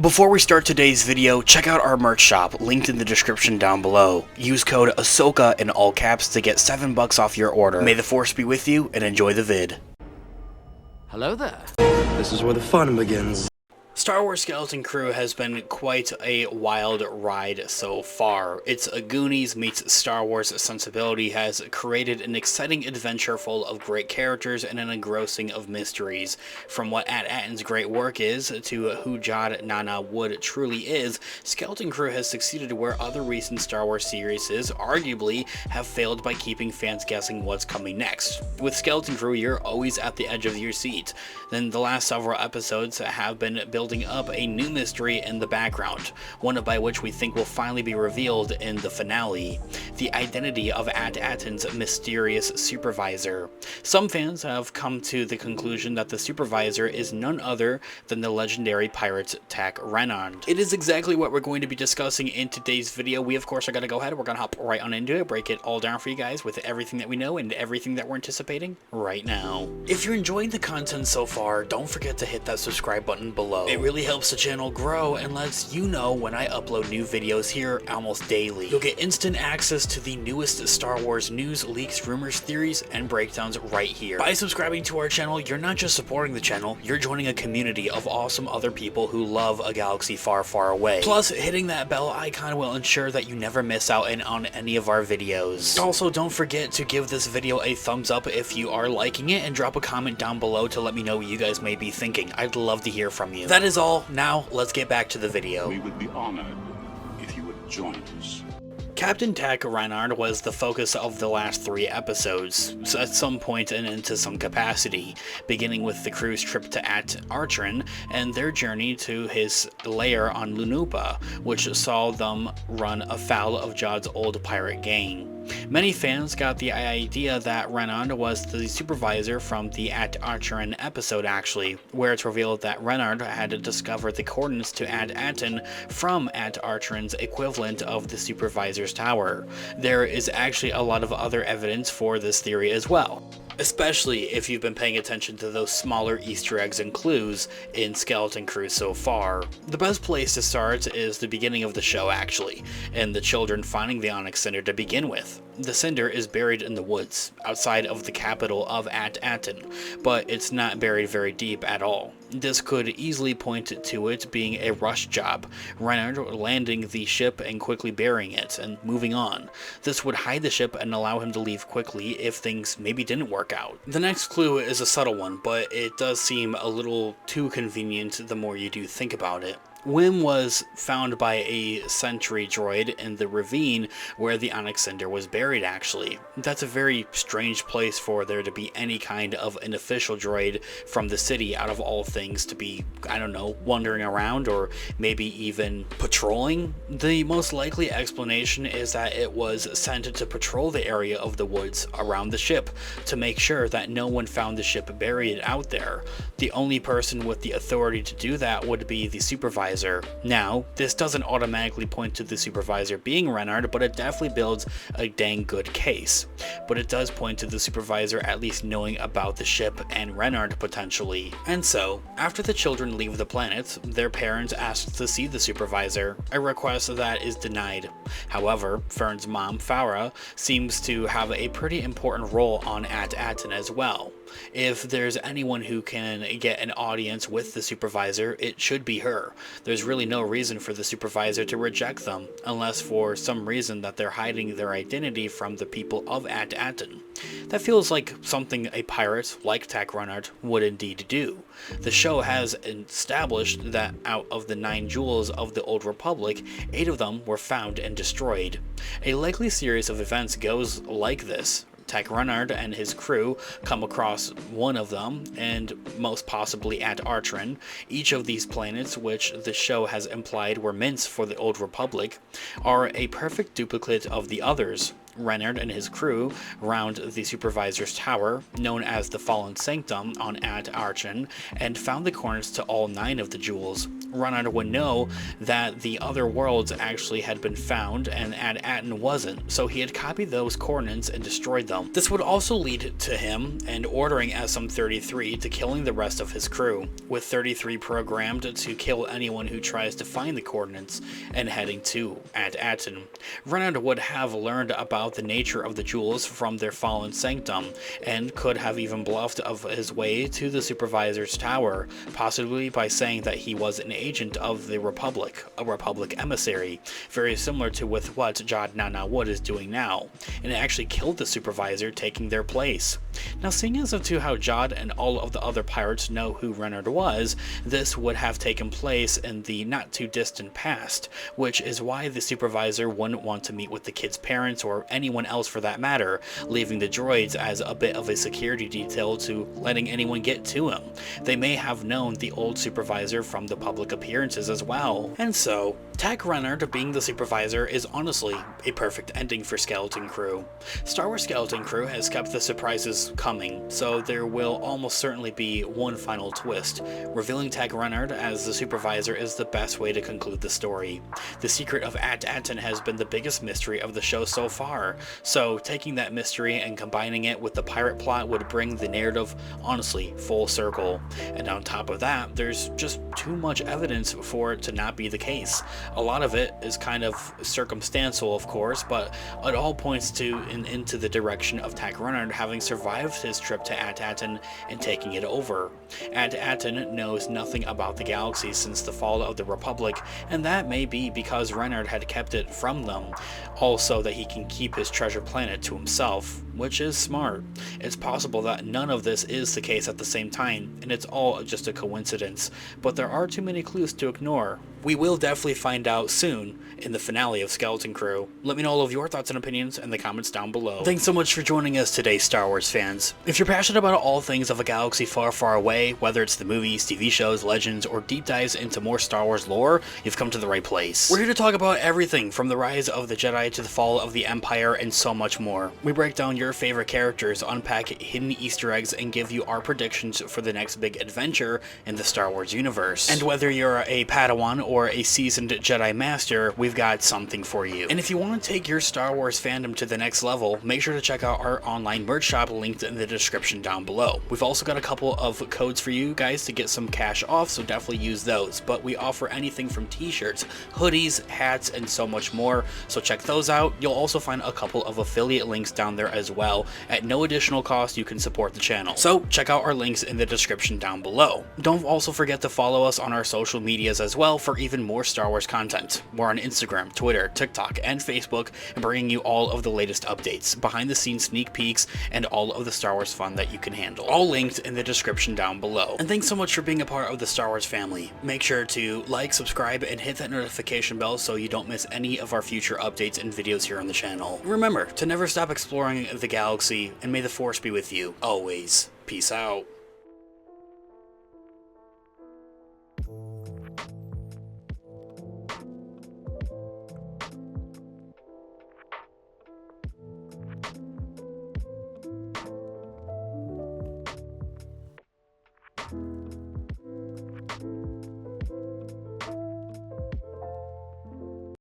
Before we start today's video, check out our merch shop, linked in the description down below. Use code Ahsoka in all caps to get $7 off your order. May the Force be with you, and enjoy the vid. Hello there. This is where the fun begins. Star Wars Skeleton Crew has been quite a wild ride so far. Its Goonies meets Star Wars sensibility has created an exciting adventure full of great characters and an engrossing of mysteries. From what ATTIN's great work is, to who Jod Nana Wood truly is, Skeleton Crew has succeeded where other recent Star Wars series arguably have failed by keeping fans guessing what's coming next. With Skeleton Crew, you're always at the edge of your seat. Then the last several episodes have been building up a new mystery in the background, one by which we think will finally be revealed in the finale: the identity of ATTIN's mysterious supervisor. Some fans have come to the conclusion that the supervisor is none other than the legendary pirate Renard. It is exactly what we're going to be discussing in today's video. We of course are going to go ahead, we're going to hop right on into it, break it all down for you guys with everything that we know and everything that we're anticipating right now. If you're enjoying the content so far, don't forget to hit that subscribe button below. It really helps the channel grow and lets you know when I upload new videos here almost daily. You'll get instant access to the newest Star Wars news, leaks, rumors, theories, and breakdowns right here. By subscribing to our channel, you're not just supporting the channel, you're joining a community of awesome other people who love a galaxy far, far away. Plus, hitting that bell icon will ensure that you never miss out on any of our videos. Also, don't forget to give this video a thumbs up if you are liking it, and drop a comment down below to let me know what you guys may be thinking. I'd love to hear from you. That is all. Now, let's get back to the video. We would be honored if you would join us. Captain Renard was the focus of the last 3 episodes, at some point and into some capacity, beginning with the crew's trip to ATTIN and their journey to his lair on Lunupa, which saw them run afoul of Jod's old pirate gang. Many fans got the idea that Renard was the supervisor from the ATTIN episode actually, where it's revealed that Renard had discovered the coordinates to ATTIN from ATTIN's equivalent of the supervisor's tower. There is actually a lot of other evidence for this theory as well, especially if you've been paying attention to those smaller Easter eggs and clues in Skeleton Crew so far. The best place to start is the beginning of the show actually, and the children finding the Onyx Cinder to begin with. The cinder is buried in the woods, outside of the capital of ATTIN, but it's not buried very deep at all. This could easily point to it being a rush job, Renard landing the ship and quickly burying it and moving on. This would hide the ship and allow him to leave quickly if things maybe didn't work out. The next clue is a subtle one, but it does seem a little too convenient the more you do think about it. Wim was found by a sentry droid in the ravine where the Onyx Cinder was buried actually. That's a very strange place for there to be any kind of an official droid from the city out of all things to be, I don't know, wandering around or maybe even patrolling. The most likely explanation is that it was sent to patrol the area of the woods around the ship to make sure that no one found the ship buried out there. The only person with the authority to do that would be the supervisor. Now, this doesn't automatically point to the supervisor being Renard, but it definitely builds a dang good case. But it does point to the supervisor at least knowing about the ship and Renard potentially. And so, after the children leave the planet, their parents ask to see the supervisor, a request that is denied. However, Fern's mom, Farah, seems to have a pretty important role on ATTIN as well. If there's anyone who can get an audience with the supervisor, it should be her. There's really no reason for the supervisor to reject them, unless for some reason that they're hiding their identity from the people of ATTIN. That feels like something a pirate like Renard would indeed do. The show has established that out of the 9 jewels of the Old Republic, 8 of them were found and destroyed. A likely series of events goes like this. Renard and his crew come across one of them, and most possibly ATTIN. Each of these planets, which the show has implied were mints for the Old Republic, are a perfect duplicate of the others. Renard and his crew round the Supervisor's tower, known as the Fallen Sanctum, on ATTIN, and found the coordinates to all 9 of the jewels. Renard would know that the other worlds actually had been found and ATTIN wasn't, so he had copied those coordinates and destroyed them. This would also lead to him and ordering SM-33 to killing the rest of his crew, with 33 programmed to kill anyone who tries to find the coordinates and heading to ATTIN. Renard would have learned about the nature of the jewels from their Fallen Sanctum and could have even bluffed of his way to the Supervisor's tower, possibly by saying that he was an agent of the Republic, a Republic emissary, very similar to with what Jod Nana Wood is doing now, and it actually killed the Supervisor, taking their place. Now, seeing as to how Jod and all of the other pirates know who Renard was, this would have taken place in the not too distant past, which is why the Supervisor wouldn't want to meet with the kid's parents or anyone else for that matter, leaving the droids as a bit of a security detail to letting anyone get to him. They may have known the old Supervisor from the public appearances as well. And so, Tech Renard being the Supervisor is honestly a perfect ending for Skeleton Crew. Star Wars Skeleton Crew has kept the surprises coming, so there will almost certainly be one final twist. Revealing Tech Renard as the Supervisor is the best way to conclude the story. The secret of ATTIN has been the biggest mystery of the show so far, so taking that mystery and combining it with the pirate plot would bring the narrative, honestly, full circle. And on top of that, there's just too much evidence for it to not be the case. A lot of it is kind of circumstantial, of course, but it all points to and into the direction of Tech Renard having survived his trip to ATTIN and taking it over. ATTIN knows nothing about the galaxy since the fall of the Republic, and that may be because Renard had kept it from them, also that he can keep his treasure planet to himself, which is smart. It's possible that none of this is the case at the same time, and it's all just a coincidence, but there are too many clues to ignore. We will definitely find out soon in the finale of Skeleton Crew. Let me know all of your thoughts and opinions in the comments down below. Thanks so much for joining us today, Star Wars fans. If you're passionate about all things of a galaxy far, far away, whether it's the movies, TV shows, legends, or deep dives into more Star Wars lore, you've come to the right place. We're here to talk about everything from the rise of the Jedi to the fall of the Empire and so much more. We break down your favorite characters, unpack hidden Easter eggs, and give you our predictions for the next big adventure in the Star Wars universe. And whether you're a Padawan or a seasoned Jedi Master, we've got something for you. And if you want to take your Star Wars fandom to the next level, make sure to check out our online merch shop linked in the description down below. We've also got a couple of codes for you guys to get some cash off, so definitely use those. But we offer anything from t-shirts, hoodies, hats, and so much more, so check those out. You'll also find a couple of affiliate links down there as well. At no additional cost, you can support the channel. So check out our links in the description down below. Don't also forget to follow us on our social medias as well for even more Star Wars content. We're on Instagram, Twitter, TikTok, and Facebook, and bringing you all of the latest updates, behind the scenes sneak peeks, and all of the Star Wars fun that you can handle. All linked in the description down below. And thanks so much for being a part of the Star Wars family. Make sure to like, subscribe, and hit that notification bell so you don't miss any of our future updates and videos here on the channel. Remember to never stop exploring the galaxy, and may the Force be with you always. Peace out.